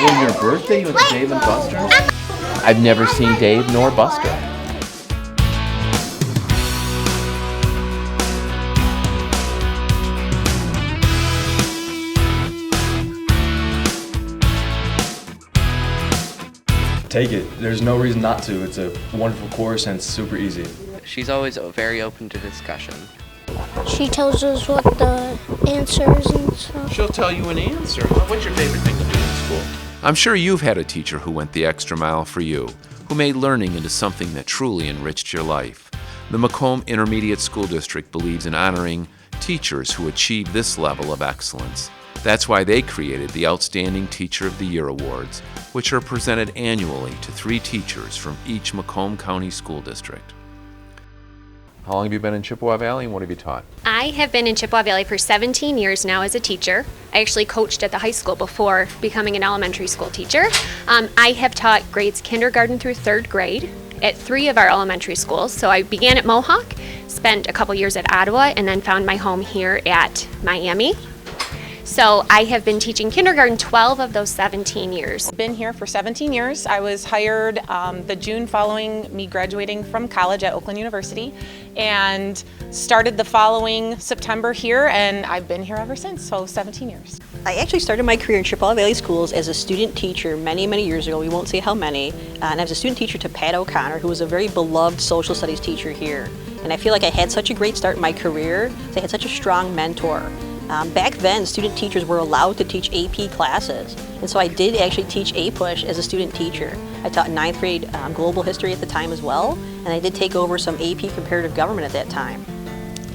When your birthday, you went to Dave and Buster's? I've never seen Dave nor Buster. Take it. There's no reason not to. It's a wonderful course and it's super easy. She's always very open to discussion. She tells us what the answers and stuff. She'll tell you an answer. What's your favorite thing to do in school? I'm sure you've had a teacher who went the extra mile for you, who made learning into something that truly enriched your life. The Macomb Intermediate School District believes in honoring teachers who achieve this level of excellence. That's why they created the Outstanding Teacher of the Year Awards, which are presented annually to 3 teachers from each Macomb County School District. How long have you been in Chippewa Valley and what have you taught? I have been in Chippewa Valley for 17 years now as a teacher. I actually coached at the high school before becoming an elementary school teacher. I have taught grades kindergarten through 3rd grade at 3 of our elementary schools. So I began at Mohawk, spent a couple years at Ottawa, and then found my home here at Miami. So I have been teaching kindergarten 12 of those 17 years. Been here for 17 years. I was hired the June following me graduating from college at Oakland University and started the following September here, and I've been here ever since, so 17 years. I actually started my career in Chippewa Valley Schools as a student teacher many, many years ago. We won't say how many. And I was a student teacher to Pat O'Connor, who was a very beloved social studies teacher here. And I feel like I had such a great start in my career. I had such a strong mentor. Back then, student teachers were allowed to teach AP classes, and so I did actually teach APUSH as a student teacher. I taught 9th grade global history at the time as well, and I did take over some AP comparative government at that time.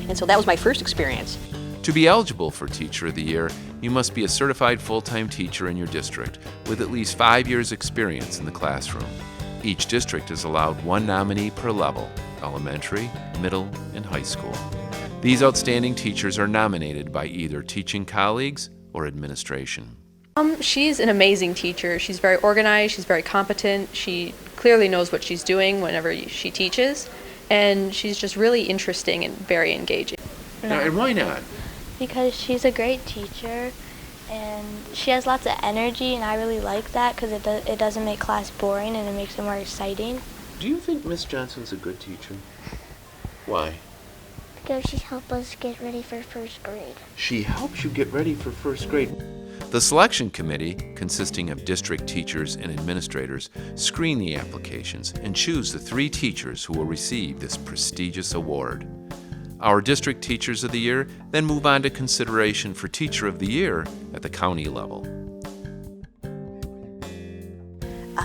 And so that was my first experience. To be eligible for Teacher of the Year, you must be a certified full-time teacher in your district with at least 5 years' experience in the classroom. Each district is allowed 1 nominee per level, elementary, middle, and high school. These outstanding teachers are nominated by either teaching colleagues or administration. She's an amazing teacher. She's very organized, she's very competent, she clearly knows what she's doing whenever she teaches, and she's just really interesting and very engaging. And why not? Because she's a great teacher and she has lots of energy, and I really like that because it doesn't make class boring and it makes it more exciting. Do you think Miss Johnson's a good teacher? Why? Because she helps us get ready for 1st grade. She helps you get ready for 1st grade. The selection committee, consisting of district teachers and administrators, screen the applications and choose the 3 teachers who will receive this prestigious award. Our district teachers of the year then move on to consideration for Teacher of the Year at the county level.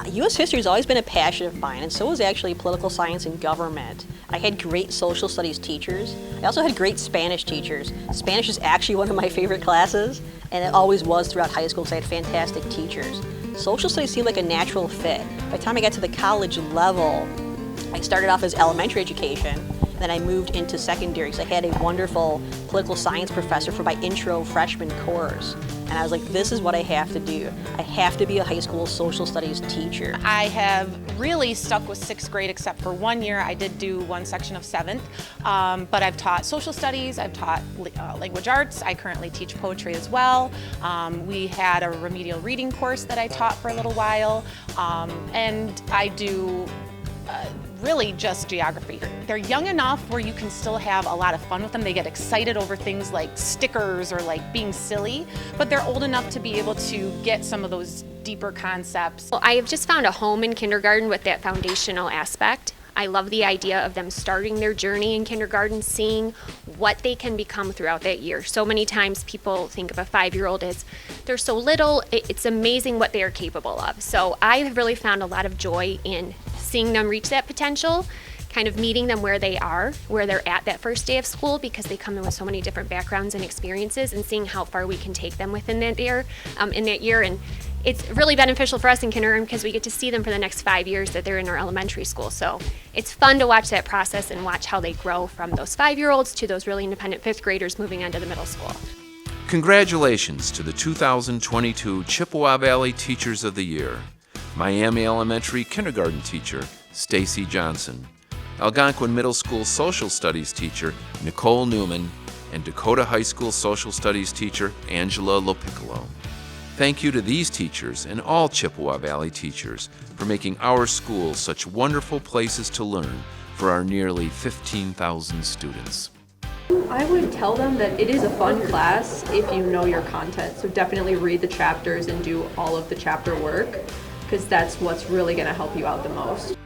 U.S. history has always been a passion of mine, and so was actually political science and government. I had great social studies teachers. I also had great Spanish teachers. Spanish is actually one of my favorite classes, and it always was throughout high school because I had fantastic teachers. Social studies seemed like a natural fit. By the time I got to the college level, I started off as elementary education, and then I moved into secondary because I had a wonderful political science professor for my intro freshman course. And I was like, this is what I have to do. I have to be a high school social studies teacher. I have really stuck with 6th grade except for 1 year. I did do 1 section of 7th, but I've taught social studies, I've taught language arts, I currently teach poetry as well. We had a remedial reading course that I taught for a little while, and I do really just geography. They're young enough where you can still have a lot of fun with them. They get excited over things like stickers or like being silly, but they're old enough to be able to get some of those deeper concepts. Well, I have just found a home in kindergarten with that foundational aspect. I love the idea of them starting their journey in kindergarten, seeing what they can become throughout that year. So many times people think of a 5-year-old as they're so little, it's amazing what they are capable of. So I have really found a lot of joy in seeing them reach that potential, kind of meeting them where they are, where they're at that first day of school, because they come in with so many different backgrounds and experiences, and seeing how far we can take them within that year, and it's really beneficial for us in kindergarten because we get to see them for the next 5 years that they're in our elementary school. So it's fun to watch that process and watch how they grow from those 5-year-olds to those really independent 5th graders moving on to the middle school. Congratulations to the 2022 Chippewa Valley Teachers of the Year. Miami Elementary kindergarten teacher Stacy Johnson, Algonquin Middle School social studies teacher Nicole Newman, and Dakota High School social studies teacher Angela Lopiccolo. Thank you to these teachers and all Chippewa Valley teachers for making our schools such wonderful places to learn for our nearly 15,000 students. I would tell them that it is a fun class if you know your content. So definitely read the chapters and do all of the chapter work, because that's what's really going to help you out the most.